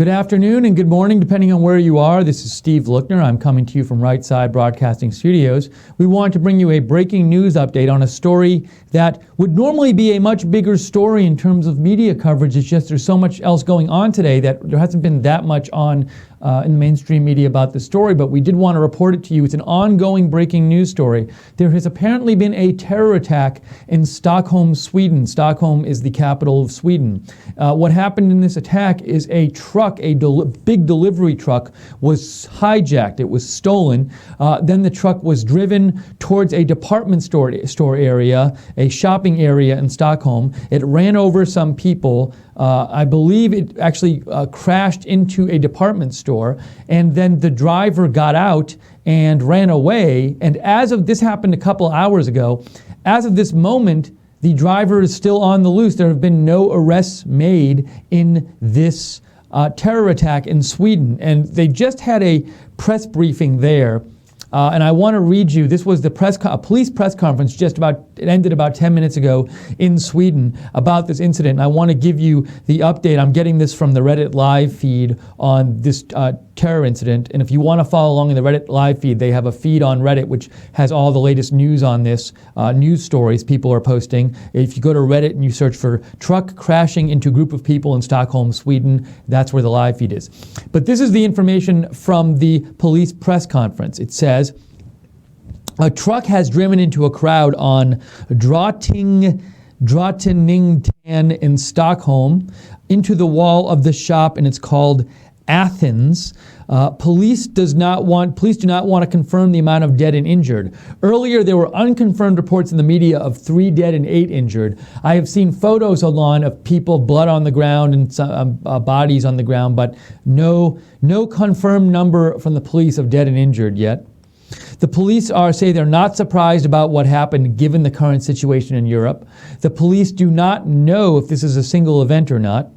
Good afternoon and good morning, depending on where you are. This is Steve Lookner. I'm coming to you from Right Side Broadcasting Studios. We want to bring you a breaking news update on a story that would normally be a much bigger story in terms of media coverage. It's just there's so much else going on today that there hasn't been that much on in the mainstream media about the story, but we did want to report it to you. It's an ongoing breaking news story. There has apparently been a terror attack in Stockholm, Sweden. Stockholm is the capital of Sweden. What happened in this attack is a truck, big delivery truck, was hijacked. It was stolen. Then the truck was driven towards a department store area, a shopping area in Stockholm. It ran over some people. I believe it actually crashed into a department store, and then the driver got out and ran away. And this happened a couple hours ago. As of this moment, the driver is still on the loose. There have been no arrests made in this terror attack in Sweden. And they just had a press briefing there. And I want to read you, this was the police press conference it ended about 10 minutes ago in Sweden about this incident. And I want to give you the update. I'm getting this from the Reddit live feed on this terror incident. And if you want to follow along in the Reddit live feed, they have a feed on Reddit which has all the latest news on this, news stories people are posting. If you go to Reddit and you search for truck crashing into group of people in Stockholm, Sweden, that's where the live feed is. But this is the information from the police press conference. It says, a truck has driven into a crowd on Drottninggatan in Stockholm into the wall of the shop, and it's called Athens. Police do not want to confirm the amount of dead and injured. Earlier, there were unconfirmed reports in the media of 3 dead and 8 injured. I have seen photos online of people, blood on the ground and some, bodies on the ground, but no confirmed number from the police of dead and injured yet. The police say they're not surprised about what happened given the current situation in Europe. The police do not know if this is a single event or not.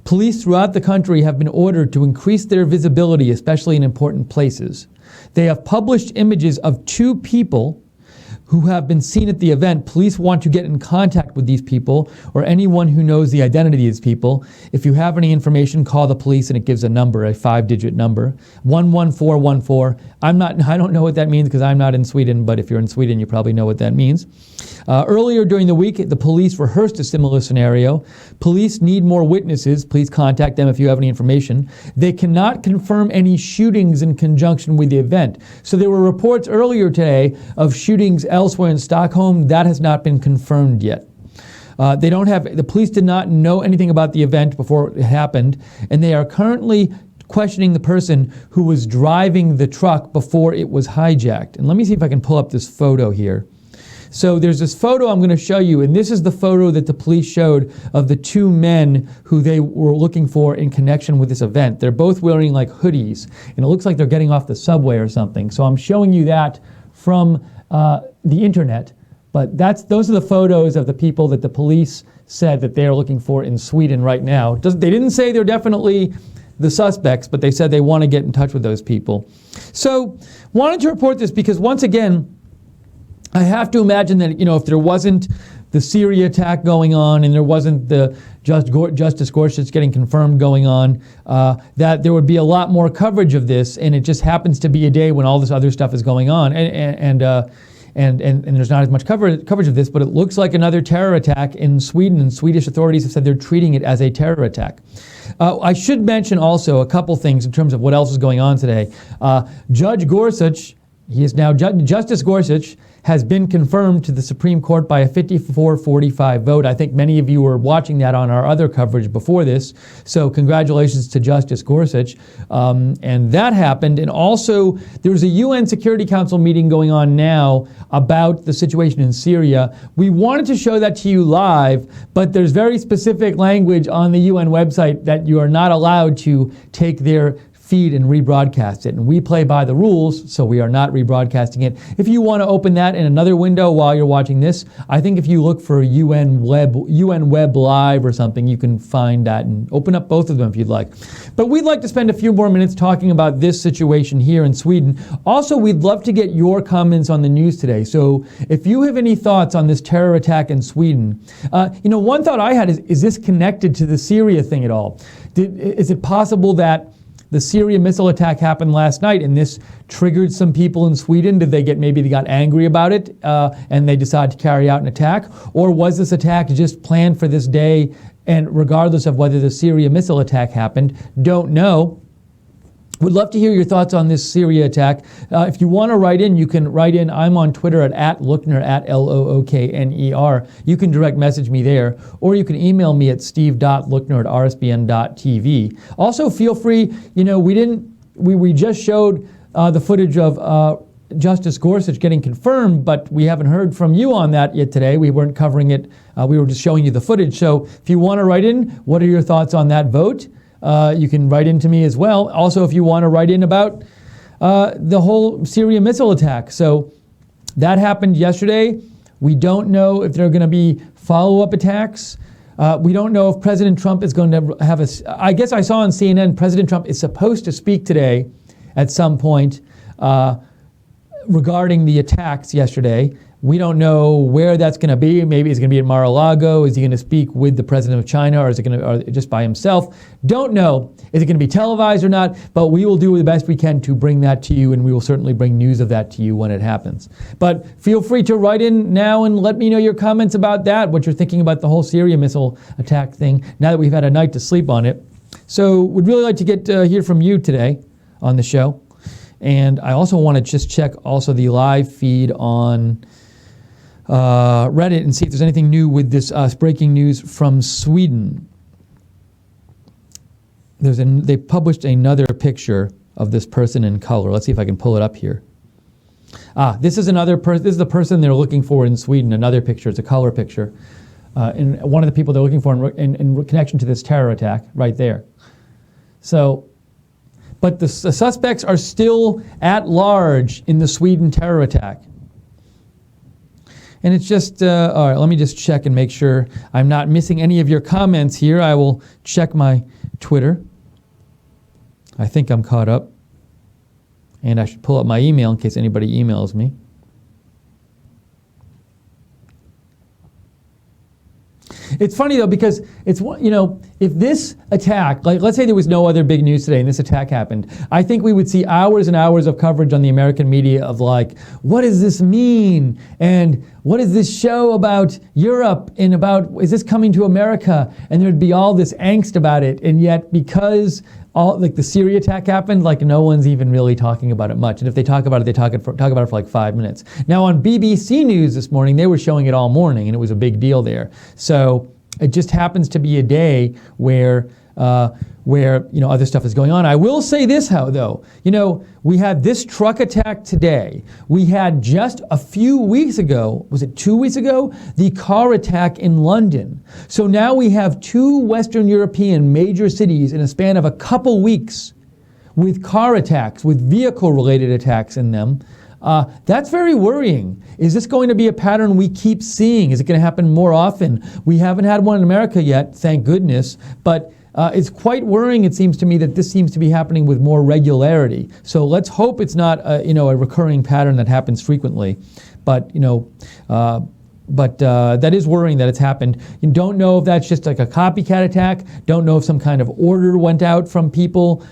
Police throughout the country have been ordered to increase their visibility, especially in important places. They have published images of 2 people who have been seen at the event. Police want to get in contact with these people or anyone who knows the identity of these people. If you have any information, call the police, and it gives a number, a 5-digit number, 11414. I don't know what that means because I'm not in Sweden, but if you're in Sweden, you probably know what that means. Earlier during the week, the police rehearsed a similar scenario. Police need more witnesses. Please contact them if you have any information. They cannot confirm any shootings in conjunction with the event. So there were reports earlier today of shootings elsewhere in Stockholm. That has not been confirmed yet. The police did not know anything about the event before it happened, and they are currently questioning the person who was driving the truck before it was hijacked. And let me see if I can pull up this photo here. So there's this photo I'm going to show you, and this is the photo that the police showed of the 2 men who they were looking for in connection with this event. They're both wearing like hoodies, and it looks like they're getting off the subway or something. So I'm showing you that from the internet, but those are the photos of the people that the police said that they are looking for in Sweden right now. They didn't say they're definitely the suspects, but they said they want to get in touch with those people. So wanted to report this because once again, I have to imagine that, if there wasn't the Syria attack going on and there wasn't the Justice Gorsuch getting confirmed going on, that there would be a lot more coverage of this, and it just happens to be a day when all this other stuff is going on, and there's not as much coverage of this, but it looks like another terror attack in Sweden, and Swedish authorities have said they're treating it as a terror attack. I should mention also a couple things in terms of what else is going on today. Judge Gorsuch, he is now Justice Gorsuch, has been confirmed to the Supreme Court by a 54-45 vote. I think many of you were watching that on our other coverage before this. So congratulations to Justice Gorsuch. And that happened. And also, there's a UN Security Council meeting going on now about the situation in Syria. We wanted to show that to you live, but there's very specific language on the UN website that you are not allowed to take their feed and rebroadcast it. And we play by the rules, so we are not rebroadcasting it. If you want to open that in another window while you're watching this, I think if you look for UN Web Live or something, you can find that and open up both of them if you'd like. But we'd like to spend a few more minutes talking about this situation here in Sweden. Also, we'd love to get your comments on the news today. So if you have any thoughts on this terror attack in Sweden, one thought I had is this connected to the Syria thing at all? Is it possible that the Syria missile attack happened last night and this triggered some people in Sweden? Maybe they got angry about it and they decided to carry out an attack? Or was this attack just planned for this day, and regardless of whether the Syria missile attack happened? Don't know. Would love to hear your thoughts on this Syria attack. If you want to write in, you can write in. I'm on Twitter at Lookner, at Lookner. You can direct message me there, or you can email me at steve.lookner@rsbn.tv. Also, feel free, we just showed the footage of Justice Gorsuch getting confirmed, but we haven't heard from you on that yet today. We weren't covering it. We were just showing you the footage. So if you want to write in, what are your thoughts on that vote? You can write in to me as well. Also, if you want to write in about the whole Syria missile attack. So that happened yesterday. We don't know if there are going to be follow-up attacks. We don't know if President Trump is going to have I guess I saw on CNN, President Trump is supposed to speak today at some point regarding the attacks yesterday. We don't know where that's going to be. Maybe it's going to be at Mar-a-Lago. Is he going to speak with the president of China, or is it going to, or just by himself? Don't know. Is it going to be televised or not? But we will do the best we can to bring that to you, and we will certainly bring news of that to you when it happens. But feel free to write in now and let me know your comments about that, what you're thinking about the whole Syria missile attack thing, now that we've had a night to sleep on it. So would really like to hear from you today on the show. And I also want to just check also the live feed on Reddit and see if there's anything new with this breaking news from Sweden. They published another picture of this person in color. Let's see if I can pull it up here. This is another person. This is the person they're looking for in Sweden. Another picture. It's a color picture. And one of the people they're looking for in connection to this terror attack right there. So, but the suspects are still at large in the Sweden terror attack. And it's just, all right, let me just check and make sure I'm not missing any of your comments here. I will check my Twitter. I think I'm caught up. And I should pull up my email in case anybody emails me. It's funny, though, because it's, if this attack, like let's say there was no other big news today and this attack happened, I think we would see hours and hours of coverage on the American media of like, what does this mean? And what is this show about Europe and about, is this coming to America? And there'd be all this angst about it. And yet because the Syria attack happened, like no one's even really talking about it much. And if they talk about it, they talk about it for like 5 minutes. Now on BBC News this morning, they were showing it all morning, and it was a big deal there. So it just happens to be a day where other stuff is going on. I will say this, though, we had this truck attack today. We had just a few weeks ago, was it 2 weeks ago, the car attack in London. So now we have 2 Western European major cities in a span of a couple weeks with car attacks, with vehicle-related attacks in them. That's very worrying. Is this going to be a pattern we keep seeing? Is it going to happen more often? We haven't had one in America yet, thank goodness, but it's quite worrying, it seems to me, that this seems to be happening with more regularity. So let's hope it's not a recurring pattern that happens frequently. But that is worrying that it's happened. You don't know if that's just like a copycat attack. Don't know if some kind of order went out from people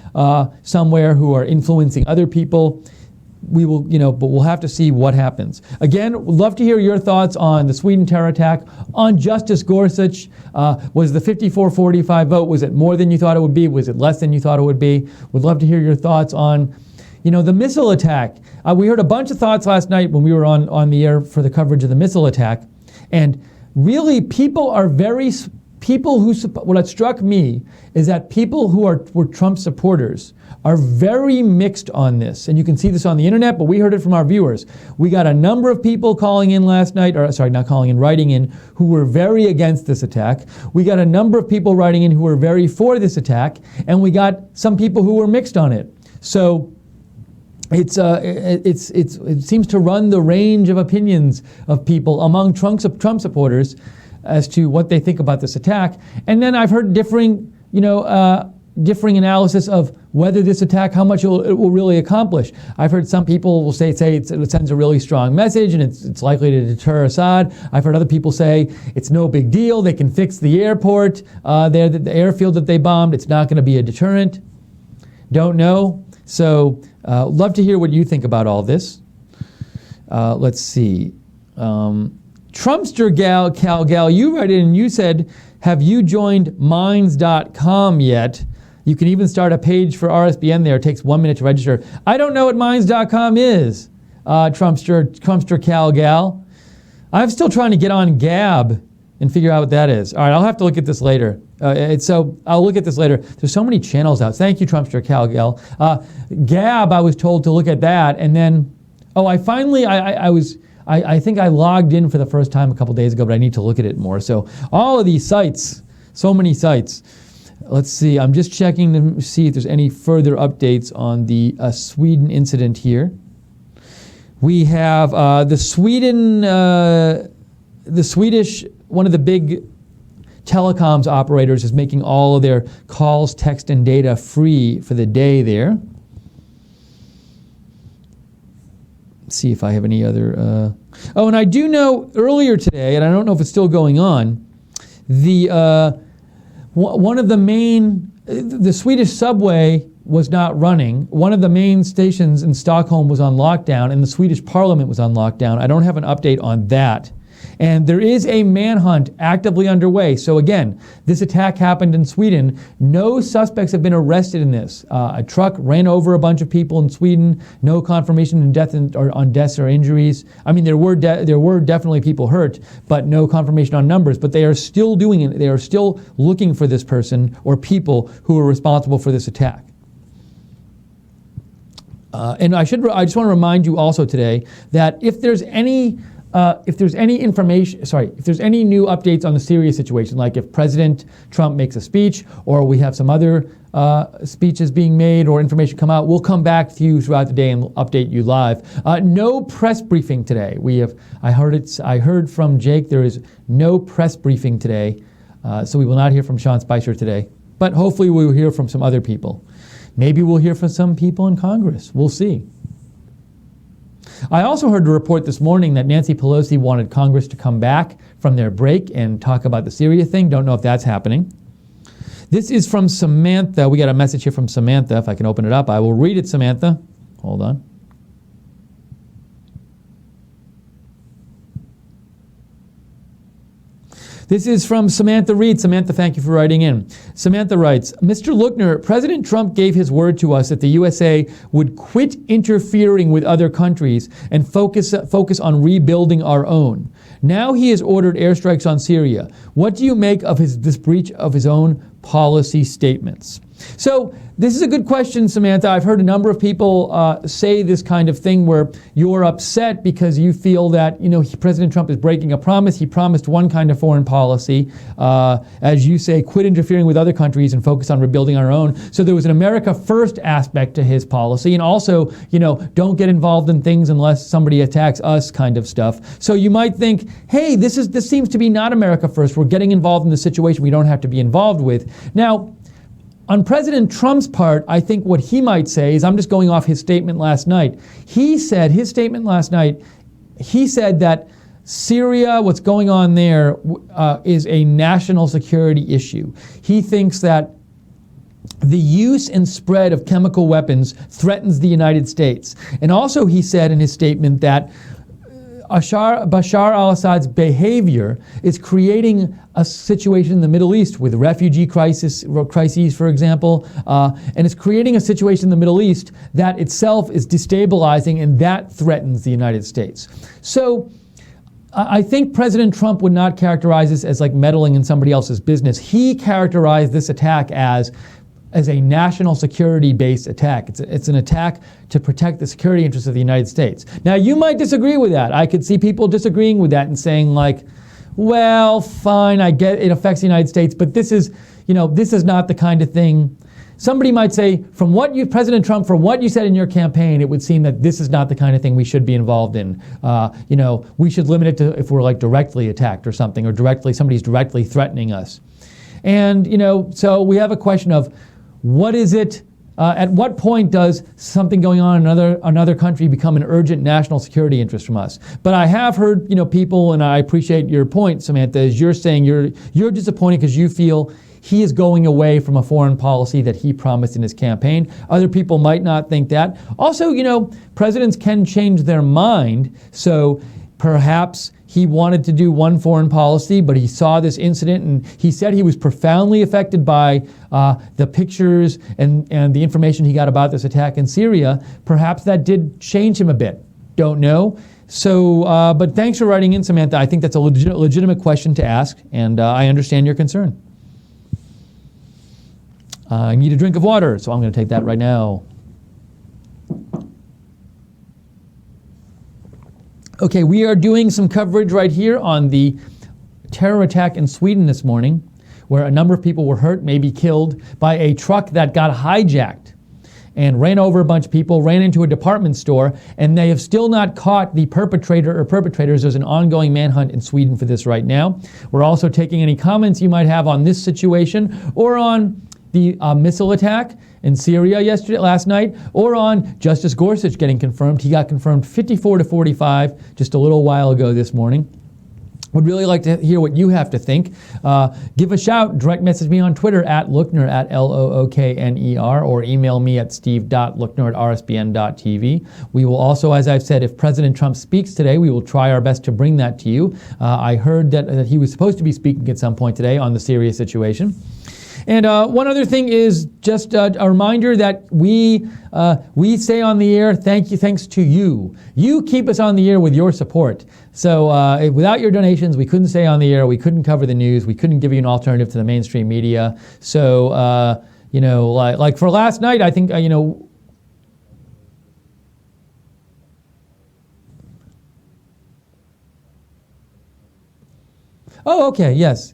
somewhere who are influencing other people. We will, but we'll have to see what happens. Again, would love to hear your thoughts on the Sweden terror attack, on Justice Gorsuch. Was the 54-45 vote, was it more than you thought it would be? Was it less than you thought it would be? Would love to hear your thoughts on, the missile attack. We heard a bunch of thoughts last night when we were on the air for the coverage of the missile attack. And really, what struck me is that people who were Trump supporters are very mixed on this. And you can see this on the internet, but we heard it from our viewers. We got a number of people calling in last night, writing in, who were very against this attack. We got a number of people writing in who were very for this attack, and we got some people who were mixed on it. So it seems to run the range of opinions of people among Trump supporters as to what they think about this attack. And then I've heard differing, differing analysis of whether this attack, how much it will really accomplish. I've heard some people will say it sends a really strong message and it's likely to deter Assad. I've heard other people say it's no big deal. They can fix the airport there, the airfield that they bombed. It's not going to be a deterrent. Don't know. So love to hear what you think about all this. Let's see. Trumpster Gal, you write in and you said, have you joined Minds.com yet? You can even start a page for RSBN there. It takes 1 minute to register. I don't know what Minds.com is, Trumpster Gal. I'm still trying to get on Gab and figure out what that is. All right, I'll have to look at this later. I'll look at this later. There's so many channels out. Thank you, Trumpster Gal. Gab, I was told to look at that, and then, I think I logged in for the first time a couple days ago, but I need to look at it more. So all of these sites, so many sites. Let's see, I'm just checking to see if there's any further updates on the Sweden incident here. We have the Swedish, one of the big telecoms operators is making all of their calls, text, and data free for the day there. Let's see if I have any other... and I do know earlier today, and I don't know if it's still going on, one of the main, the Swedish subway was not running. One of the main stations in Stockholm was on lockdown, and the Swedish parliament was on lockdown. I don't have an update on that. And there is a manhunt actively underway. So again, this attack happened in Sweden. No suspects have been arrested in this. A truck ran over a bunch of people in Sweden. No confirmation on deaths or injuries. I mean, there were definitely people hurt, but no confirmation on numbers. But they are still doing it. They are still looking for this person or people who are responsible for this attack. And I just want to remind you also today that if there's any new updates on the Syria situation, like if President Trump makes a speech or we have some other speeches being made or information come out, we'll come back to you throughout the day and update you live. No press briefing today. I heard from Jake there is no press briefing today, so we will not hear from Sean Spicer today. But hopefully we will hear from some other people. Maybe we'll hear from some people in Congress. We'll see. I also heard a report this morning that Nancy Pelosi wanted Congress to come back from their break and talk about the Syria thing. Don't know if that's happening. This is from Samantha. We got a message here from Samantha. If I can open it up, I will read it, Samantha. Hold on. This is from Samantha Reed. Samantha, thank you for writing in. Samantha writes, Mr. Lookner, President Trump gave his word to us that the USA would quit interfering with other countries and focus on rebuilding our own. Now he has ordered airstrikes on Syria. What do you make of this breach of his own policy statements? So this is a good question, Samantha. I've heard a number of people say this kind of thing where you're upset because you feel that, President Trump is breaking a promise. He promised one kind of foreign policy, as you say, quit interfering with other countries and focus on rebuilding our own. So there was an America first aspect to his policy, and also, don't get involved in things unless somebody attacks us kind of stuff. So you might think, hey, this seems to be not America first. We're getting involved in the situation we don't have to be involved with. Now, on President Trump's part, I think what he might say is, I'm just going off his statement last night. He said that Syria, what's going on there, is a national security issue. He thinks that the use and spread of chemical weapons threatens the United States. And also he said in his statement that Bashar al-Assad's behavior is creating a situation in the Middle East with refugee crises, for example, and it's creating a situation in the Middle East that itself is destabilizing, and that threatens the United States. So I think President Trump would not characterize this as like meddling in somebody else's business. He characterized this attack as a national security-based attack. It's an attack to protect the security interests of the United States. Now, you might disagree with that. I could see people disagreeing with that and saying like, well, fine, I get it affects the United States, but this is not the kind of thing. Somebody might say, President Trump, from what you said in your campaign, it would seem that this is not the kind of thing we should be involved in. We should limit it to if we're like directly attacked or something, or somebody's directly threatening us. And, so we have a question of, what is it? At what point does something going on in another country become an urgent national security interest from us? But I have heard, people, and I appreciate your point, Samantha, is you're saying you're disappointed because you feel he is going away from a foreign policy that he promised in his campaign. Other people might not think that. Also, presidents can change their mind, so perhaps he wanted to do one foreign policy, but he saw this incident and he said he was profoundly affected by the pictures and the information he got about this attack in Syria. Perhaps that did change him a bit. Don't know. So, but thanks for writing in, Samantha. I think that's a legitimate question to ask, and I understand your concern. I need a drink of water, so I'm going to take that right now. Okay, we are doing some coverage right here on the terror attack in Sweden this morning, where a number of people were hurt, maybe killed, by a truck that got hijacked and ran over a bunch of people, ran into a department store, and they have still not caught the perpetrator or perpetrators. There's an ongoing manhunt in Sweden for this right now. We're also taking any comments you might have on this situation or on the missile attack in Syria last night, or on Justice Gorsuch getting confirmed. He got confirmed 54-45 just a little while ago this morning. Would really like to hear what you have to think. Give a shout, direct message me on Twitter at Lookner, at Lookner, or email me at steve.lookner@rsbn.tv. We will also, as I've said, if President Trump speaks today, we will try our best to bring that to you. I heard that he was supposed to be speaking at some point today on the Syria situation. And one other thing is just a reminder that we stay on the air thanks to you. You keep us on the air with your support. So without your donations, we couldn't stay on the air. We couldn't cover the news. We couldn't give you an alternative to the mainstream media. So, like for last night, I think, Oh, okay, yes.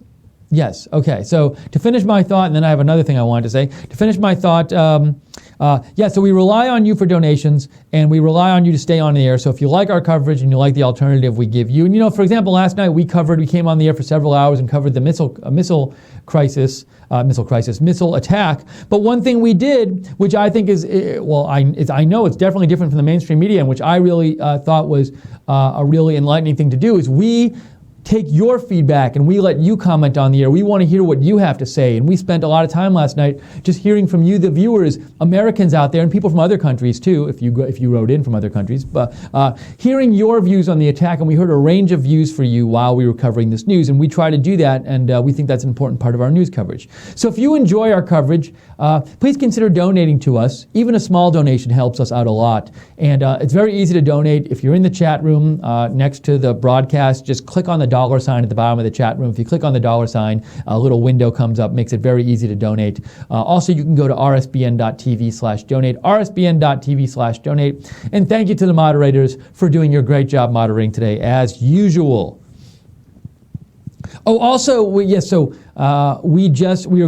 Yes, okay. So to finish my thought, and then I have another thing I wanted to say. To finish my thought, so we rely on you for donations, and we rely on you to stay on the air. So if you like our coverage and you like the alternative we give you, and for example, last night we came on the air for several hours and covered the missile attack. But one thing we did, which I think I know it's definitely different from the mainstream media, and which I really thought was a really enlightening thing to do, is we take your feedback and we let you comment on the air. We want to hear what you have to say. And we spent a lot of time last night just hearing from you, the viewers, Americans out there, and people from other countries too, if you wrote in from other countries, but hearing your views on the attack. And we heard a range of views for you while we were covering this news. And we try to do that, and we think that's an important part of our news coverage. So if you enjoy our coverage, please consider donating to us. Even a small donation helps us out a lot. And it's very easy to donate. If you're in the chat room next to the broadcast, just click on the $sign at the bottom of the chat room. If you click on the $sign, a little window comes up, makes it very easy to donate. Also, you can go to rsbn.tv/donate, rsbn.tv/donate. And thank you to the moderators for doing your great job moderating today, as usual. Oh, also, we are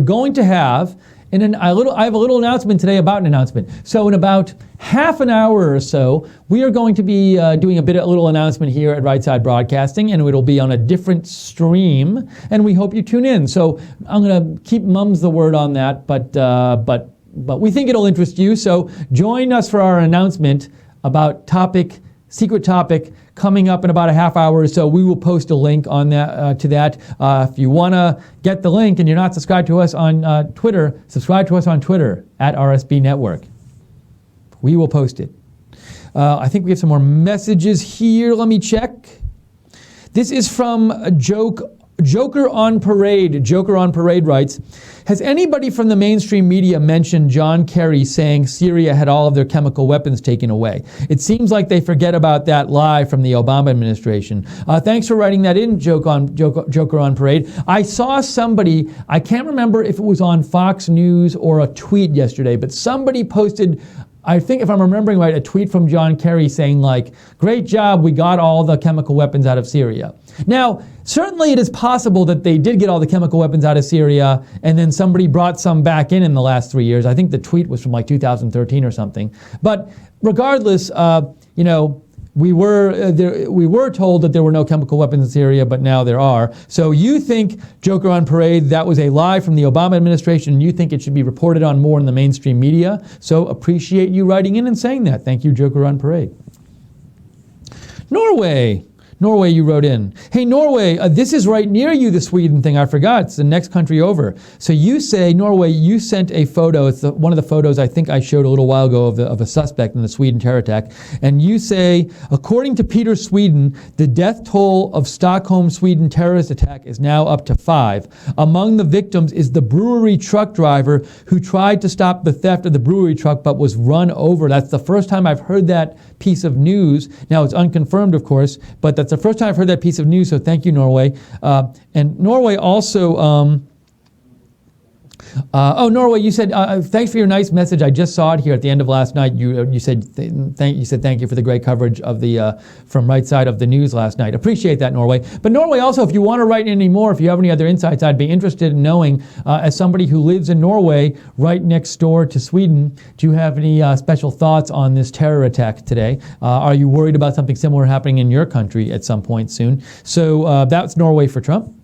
going to have I have a little announcement today about an announcement. So in about half an hour or so, we are going to be doing a little announcement here at Right Side Broadcasting, and it'll be on a different stream, and we hope you tune in. So I'm going to keep mums the word on that, but we think it'll interest you. So join us for our announcement about secret topic coming up in about a half hour or so. We will post a link on that to that. If you want to get the link and you're not subscribed to us on Twitter, subscribe to us on Twitter at RSB Network. We will post it. I think we have some more messages here. Let me check. This is from Joker on Parade. Joker on Parade writes, has anybody from the mainstream media mentioned John Kerry saying Syria had all of their chemical weapons taken away? It seems like they forget about that lie from the Obama administration. Thanks for writing that in, Joker on Parade. I saw somebody, I can't remember if it was on Fox News or a tweet yesterday, but somebody posted, I think if I'm remembering right, a tweet from John Kerry saying like, great job, we got all the chemical weapons out of Syria. Now, certainly it is possible that they did get all the chemical weapons out of Syria and then somebody brought some back in the last 3 years. I think the tweet was from like 2013 or something. But regardless, we were told that there were no chemical weapons in Syria, but now there are. So you think, Joker on Parade, that was a lie from the Obama administration, and you think it should be reported on more in the mainstream media. So appreciate you writing in and saying that. Thank you, Joker on Parade. Norway, you wrote in. Hey, Norway, this is right near you, the Sweden thing. I forgot. It's the next country over. So you say, Norway, you sent a photo. It's one of the photos I think I showed a little while ago of a suspect in the Sweden terror attack. And you say, according to Peter Sweden, the death toll of Stockholm, Sweden terrorist attack is now up to 5. Among the victims is the brewery truck driver who tried to stop the theft of the brewery truck but was run over. That's the first time I've heard that piece of news. Now, it's unconfirmed, of course, but that's the first time I've heard that piece of news, so thank you, Norway. And Norway also... Norway, you said thanks for your nice message. I just saw it here at the end of last night. You said thank you for the great coverage of the from right side of the news last night. Appreciate that, Norway. But Norway, also, if you want to write in any more, if you have any other insights, I'd be interested in knowing. As somebody who lives in Norway, right next door to Sweden, do you have any special thoughts on this terror attack today? Are you worried about something similar happening in your country at some point soon? So that's Norway for Trump.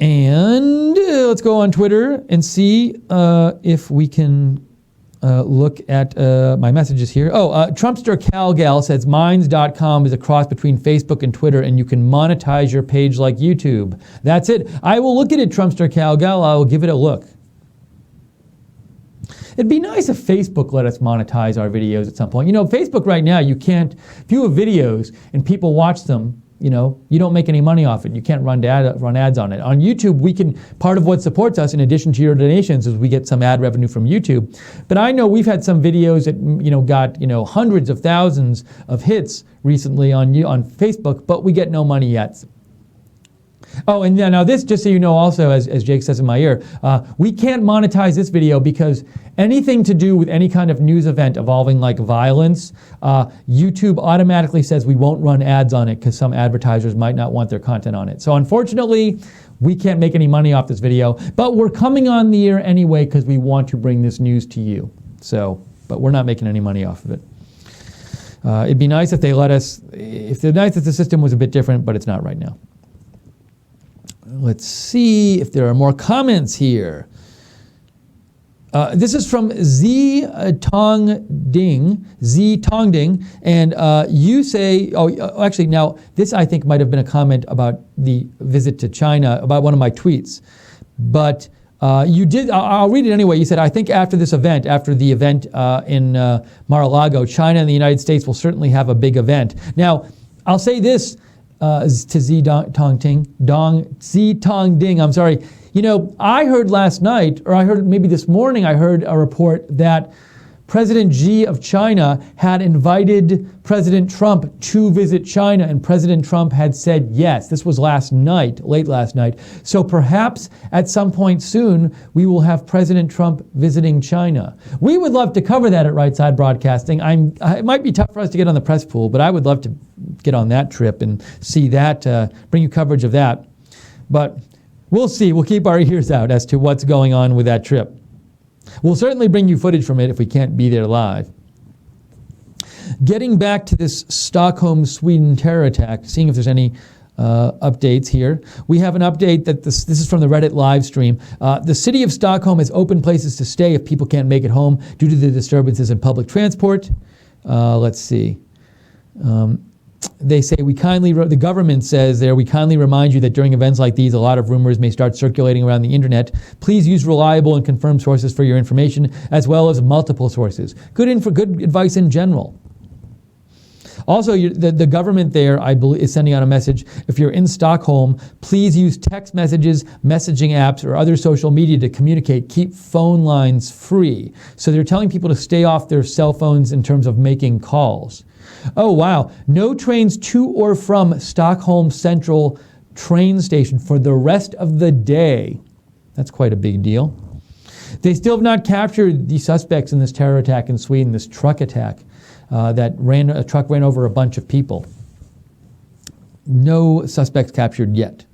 And let's go on Twitter and see if we can look at my messages here. Trumpster Calgal says Minds.com is a cross between Facebook and Twitter, and you can monetize your page like YouTube. That's it. I will look at it, Trumpster Calgal. I will give it a look. It'd be nice if Facebook let us monetize our videos at some point. You know, Facebook right now, you can't, if you have videos and people watch them, you know, you don't make any money off it. You can't run ads on it. On YouTube, we can, part of what supports us in addition to your donations is we get some ad revenue from YouTube. But I know we've had some videos that, you know, got, you know, hundreds of thousands of hits recently on Facebook, but we get no money yet. Oh, and now this, just so you know also, as Jake says in my ear, we can't monetize this video because anything to do with any kind of news event involving like violence, YouTube automatically says we won't run ads on it because some advertisers might not want their content on it. So unfortunately, we can't make any money off this video, but we're coming on the air anyway because we want to bring this news to you. So, but we're not making any money off of it. It'd be nice if they let us, if the system was a bit different, but it's not right now. Let's see if there are more comments here. This is from Z Tongding, and you say, actually, now, this I think might have been a comment about the visit to China, about one of my tweets. But you did, I'll read it anyway. You said, I think after the event in Mar-a-Lago, China and the United States will certainly have a big event. Now, I'll say this, to Z Tongding, I'm sorry. You know, I heard last night, or I heard maybe this morning, I heard a report that President Xi of China had invited President Trump to visit China, and President Trump had said yes. This was last night, late last night. So perhaps at some point soon, we will have President Trump visiting China. We would love to cover that at Right Side Broadcasting. It might be tough for us to get on the press pool, but I would love to get on that trip and see that, bring you coverage of that. But we'll see. We'll keep our ears out as to what's going on with that trip. We'll certainly bring you footage from it if we can't be there live. Getting back to this Stockholm, Sweden terror attack, seeing if there's any updates here. We have an update that this is from the Reddit live stream. The city of Stockholm has opened places to stay if people can't make it home due to the disturbances in public transport. Let's see. They say, the government says there, we kindly remind you that during events like these, a lot of rumors may start circulating around the internet. Please use reliable and confirmed sources for your information, as well as multiple sources. Good advice in general. Also, the government there, I believe, is sending out a message. If you're in Stockholm, please use text messages, messaging apps, or other social media to communicate. Keep phone lines free. So they're telling people to stay off their cell phones in terms of making calls. Oh, wow. No trains to or from Stockholm Central train station for the rest of the day. That's quite a big deal. They still have not captured the suspects in this terror attack in Sweden, this truck attack a truck ran over a bunch of people. No suspects captured yet.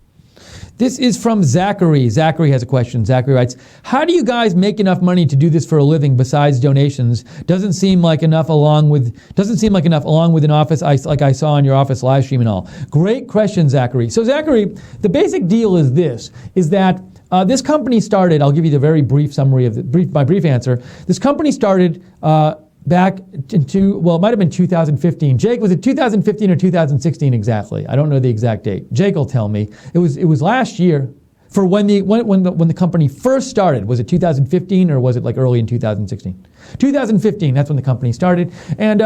This is from Zachary. Zachary has a question. Zachary writes, how do you guys make enough money to do this for a living besides donations? Doesn't seem like enough along with an office like I saw on your office live stream and all. Great question, Zachary. So Zachary, the basic deal is this, is that this company started, I'll give you the very brief summary of my brief answer. This company started back into, well, it might have been 2015. Jake, was it 2015 or 2016 exactly? I don't know the exact date. Jake will tell me. It was last year. For when the company first started, was it 2015 or was it like early in 2016? 2015. That's when the company started, and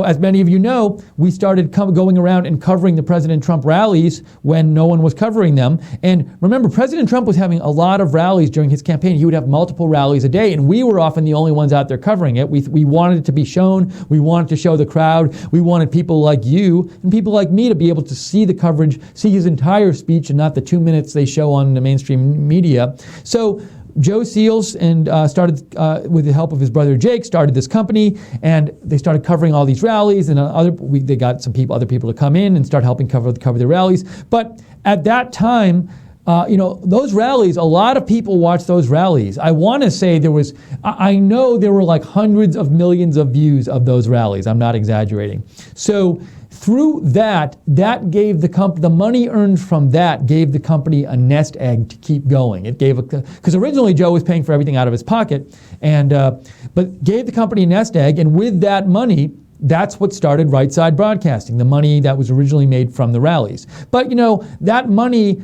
as many of you know, we started going around and covering the President Trump rallies when no one was covering them. And remember, President Trump was having a lot of rallies during his campaign. He would have multiple rallies a day, and we were often the only ones out there covering it. We wanted it to be shown. We wanted to show the crowd. We wanted people like you and people like me to be able to see the coverage, see his entire speech and not the 2 minutes they show on the mainstream media. So Joe Seals and started, with the help of his brother Jake, started this company, and they started covering all these rallies, and they got other people to come in and start helping cover the rallies. But at that time, those rallies, a lot of people watched those rallies. I want to say I know there were like hundreds of millions of views of those rallies. I'm not exaggerating. So through that gave the money earned from that gave the company a nest egg to keep going. It gave because originally Joe was paying for everything out of his pocket, but gave the company a nest egg, and with that money, that's what started Right Side Broadcasting, the money that was originally made from the rallies. But that money,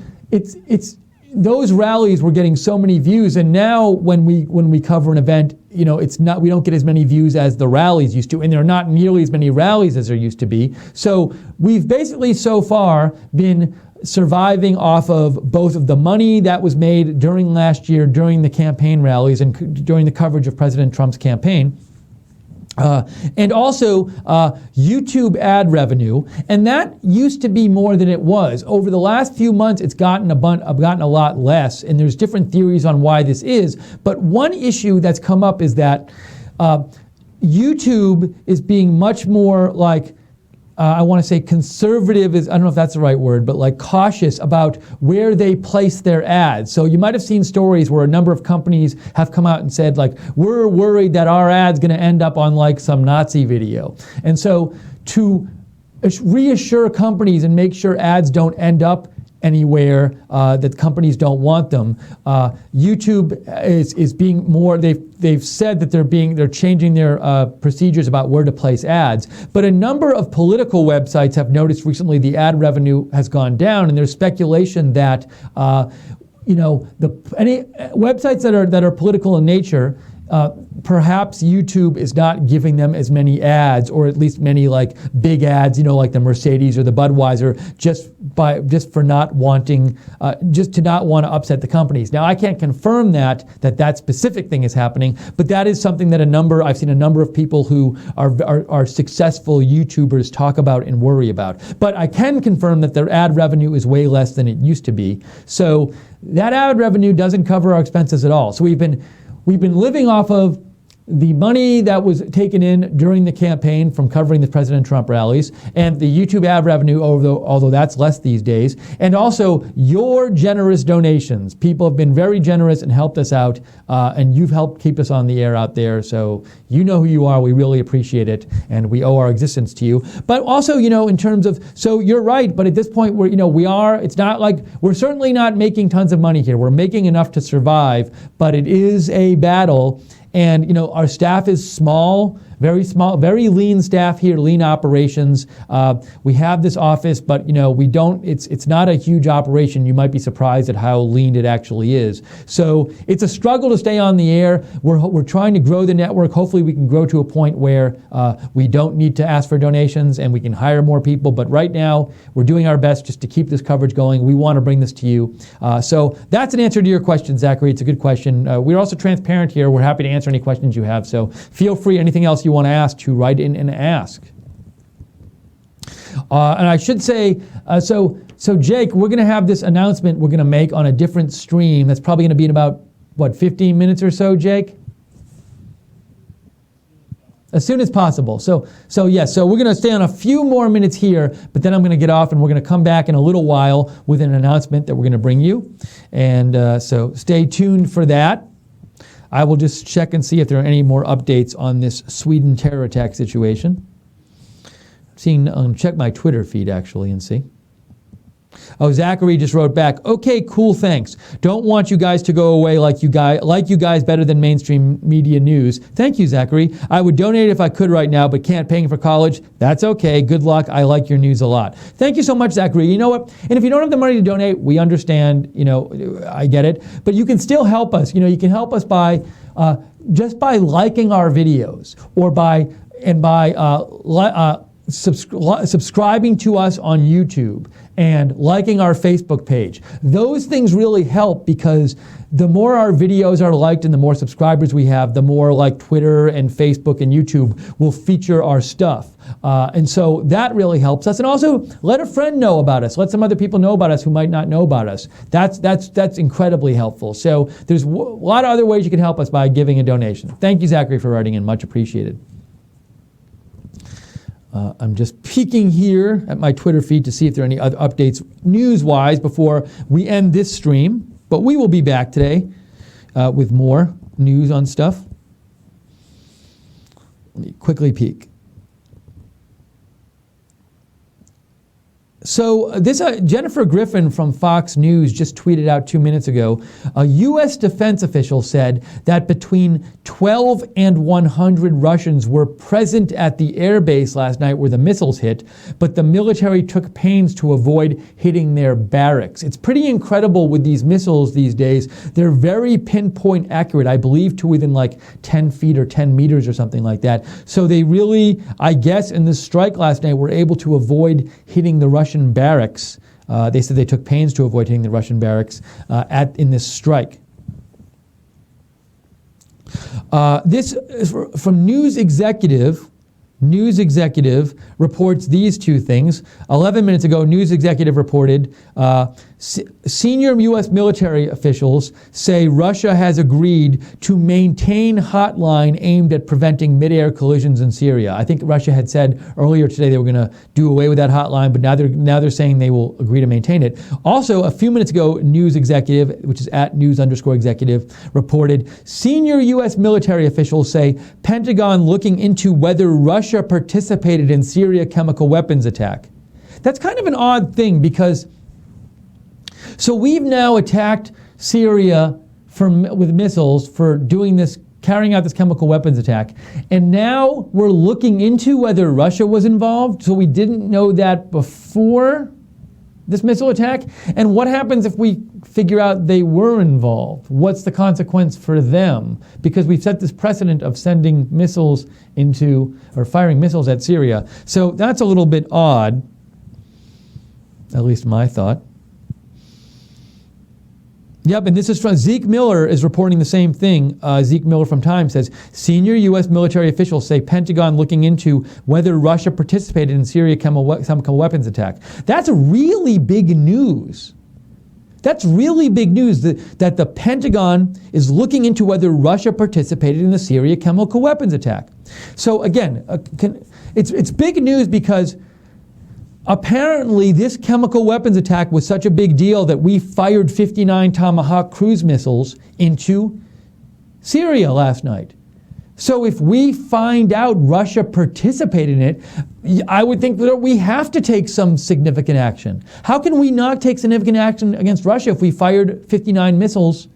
those rallies were getting so many views, and now when we cover an event, we don't get as many views as the rallies used to, and there are not nearly as many rallies as there used to be. So we've basically so far been surviving off of both of the money that was made during last year, during the campaign rallies and during the coverage of President Trump's campaign, and also YouTube ad revenue, and that used to be more than it was. Over the last few months, it's gotten a lot less, and there's different theories on why this is. But one issue that's come up is that YouTube is being much more like, I want to say conservative I don't know if that's the right word, but like cautious about where they place their ads. So you might have seen stories where a number of companies have come out and said, like, we're worried that our ad's going to end up on like some Nazi video. And so to reassure companies and make sure ads don't end up anywhere that companies don't want them, YouTube is being more. They've said that they're changing their procedures about where to place ads. But a number of political websites have noticed recently the ad revenue has gone down, and there's speculation that any websites that are political in nature, perhaps YouTube is not giving them as many ads, or at least many like big ads, like the Mercedes or the Budweiser, just for not wanting, just to not want to upset the companies. Now, I can't confirm that specific thing is happening, but that is something that I've seen a number of people who are successful YouTubers talk about and worry about. But I can confirm that their ad revenue is way less than it used to be. So that ad revenue doesn't cover our expenses at all. So we've been living off of the money that was taken in during the campaign from covering the President Trump rallies, and the YouTube ad revenue, although that's less these days, and also your generous donations. People have been very generous and helped us out, and you've helped keep us on the air out there, so you know who you are. We really appreciate it, and we owe our existence to you. But also, in terms of, so you're right, but at this point, it's not like, we're certainly not making tons of money here. We're making enough to survive, but it is a battle. And our staff is small, very lean staff here, lean operations. We have this office, but we don't. It's not a huge operation. You might be surprised at how lean it actually is. So it's a struggle to stay on the air. We're trying to grow the network. Hopefully, we can grow to a point where we don't need to ask for donations and we can hire more people. But right now, we're doing our best just to keep this coverage going. We want to bring this to you. So that's an answer to your question, Zachary. It's a good question. We're also transparent here. We're happy to answer any questions you have. So feel free. Anything else you want to ask, to write in and ask. And I should say, so Jake, we're going to have this announcement we're going to make on a different stream. That's probably going to be in about, 15 minutes or so, Jake? As soon as possible. So we're going to stay on a few more minutes here, but then I'm going to get off and we're going to come back in a little while with an announcement that we're going to bring you. And so stay tuned for that. I will just check and see if there are any more updates on this Sweden terror attack situation. Check my Twitter feed actually and see. Oh, Zachary just wrote back, okay, cool, thanks. Don't want you guys to go away like you guys better than mainstream media news. Thank you, Zachary. I would donate if I could right now, but can't. Paying for college. That's okay. Good luck. I like your news a lot. Thank you so much, Zachary. You know what? And if you don't have the money to donate, we understand, I get it. But you can still help us. You can help us by just by liking our videos or by subscribing to us on YouTube and liking our Facebook page. Those things really help because the more our videos are liked and the more subscribers we have, the more like Twitter and Facebook and YouTube will feature our stuff. And so that really helps us. And also let a friend know about us. Let some other people know about us who might not know about us. That's incredibly helpful. So there's a lot of other ways you can help us by giving a donation. Thank you, Zachary, for writing in. Much appreciated. I'm just peeking here at my Twitter feed to see if there are any other updates news-wise before we end this stream. But we will be back today with more news on stuff. Let me quickly peek. So this Jennifer Griffin from Fox News just tweeted out 2 minutes ago, a U.S. defense official said that between 12 and 100 Russians were present at the airbase last night where the missiles hit, but the military took pains to avoid hitting their barracks. It's pretty incredible with these missiles these days. They're very pinpoint accurate, I believe to within like 10 feet or 10 meters or something like that. So they really, I guess in this strike last night, were able to avoid hitting the Russian barracks. They said they took pains to avoid hitting the Russian barracks in this strike. This is from News Executive. News Executive reports these two things. 11 minutes ago, News Executive reported senior U.S. military officials say Russia has agreed to maintain hotline aimed at preventing mid-air collisions in Syria. I think Russia had said earlier today they were going to do away with that hotline, but now they're saying they will agree to maintain it. Also, a few minutes ago, News Executive, which is at news_executive, reported senior U.S. military officials say Pentagon looking into whether Russia participated in Syria chemical weapons attack. That's kind of an odd thing because so we've now attacked Syria with missiles for carrying out this chemical weapons attack, and now we're looking into whether Russia was involved, so we didn't know that before this missile attack. And what happens if we figure out they were involved? What's the consequence for them? Because we've set this precedent of sending missiles or firing missiles at Syria. So that's a little bit odd, at least my thought. Yep, and this is from Zeke Miller is reporting the same thing. Zeke Miller from Time says, senior U.S. military officials say Pentagon looking into whether Russia participated in Syria chemical weapons attack. That's really big news. That's really big news that the Pentagon is looking into whether Russia participated in the Syria chemical weapons attack. So again, it's big news because apparently this chemical weapons attack was such a big deal that we fired 59 Tomahawk cruise missiles into Syria last night. So if we find out Russia participated in it, I would think that we have to take some significant action. How can we not take significant action against Russia if we fired 59 missiles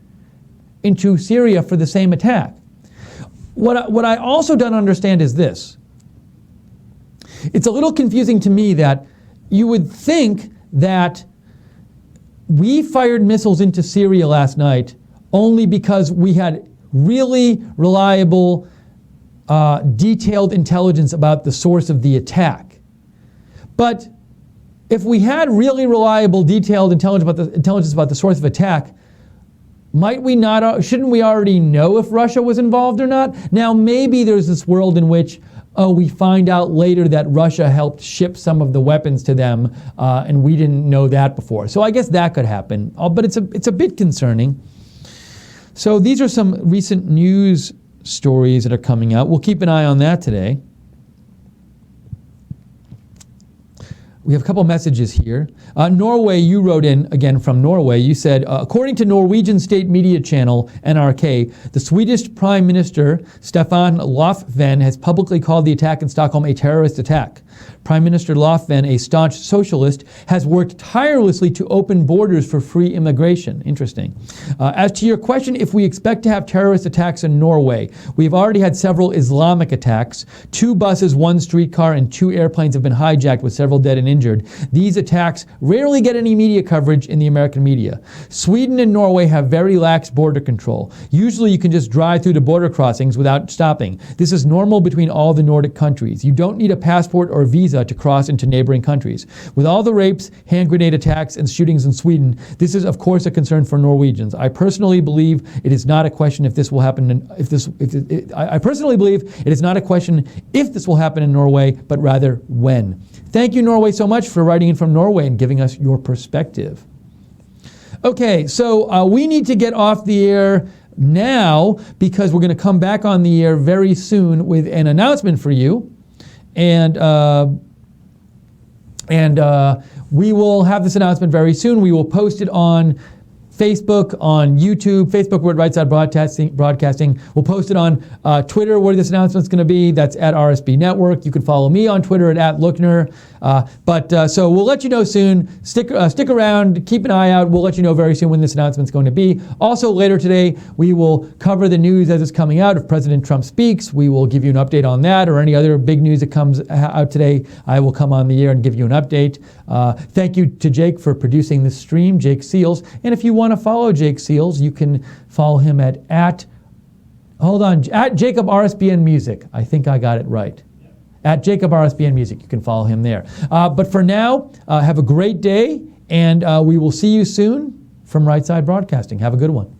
into Syria for the same attack? What I also don't understand is this. It's a little confusing to me that you would think that we fired missiles into Syria last night only because we had really reliable, detailed intelligence about the source of the attack. But if we had really reliable, detailed intelligence about the source of attack, shouldn't we already know if Russia was involved or not? Now, maybe there's this world in which we find out later that Russia helped ship some of the weapons to them, and we didn't know that before. So I guess that could happen, but it's a bit concerning. So these are some recent news stories that are coming out. We'll keep an eye on that today. We have a couple messages here. Norway, you wrote in, again from Norway, you said, according to Norwegian state media channel NRK, the Swedish Prime Minister Stefan Löfven has publicly called the attack in Stockholm a terrorist attack. Prime Minister Löfven, a staunch socialist, has worked tirelessly to open borders for free immigration. Interesting. As to your question, if we expect to have terrorist attacks in Norway, we've already had several Islamic attacks. 2 buses, 1 streetcar, and 2 airplanes have been hijacked with several dead and injured. These attacks rarely get any media coverage in the American media. Sweden and Norway have very lax border control. Usually you can just drive through the border crossings without stopping. This is normal between all the Nordic countries. You don't need a passport or visa to cross into neighboring countries. With all the rapes, hand grenade attacks, and shootings in Sweden, this is of course a concern for Norwegians. I personally believe it is not a question if this will happen. I personally believe it is not a question if this will happen in Norway, but rather when. Thank you, Norway, so much for writing in from Norway and giving us your perspective. Okay, so we need to get off the air now because we're going to come back on the air very soon with an announcement for you. And we will have this announcement very soon. We will post it on Facebook, on YouTube. Facebook, we're at Right Side Broadcasting. We'll post it on Twitter, where this announcement's going to be. That's at RSB Network. You can follow me on Twitter at Lookner. So we'll let you know soon. Stick around. Keep an eye out. We'll let you know very soon when this announcement's going to be. Also, later today, we will cover the news as it's coming out. If President Trump speaks, we will give you an update on that, or any other big news that comes out today. I will come on the air and give you an update. Thank you to Jake for producing this stream, Jake Seals. And if you want to follow Jake Seals, you can follow him at Jacob RSBN Music. I think I got it right. At Jacob RSBN Music. You can follow him there. But for now, have a great day, and we will see you soon from Right Side Broadcasting. Have a good one.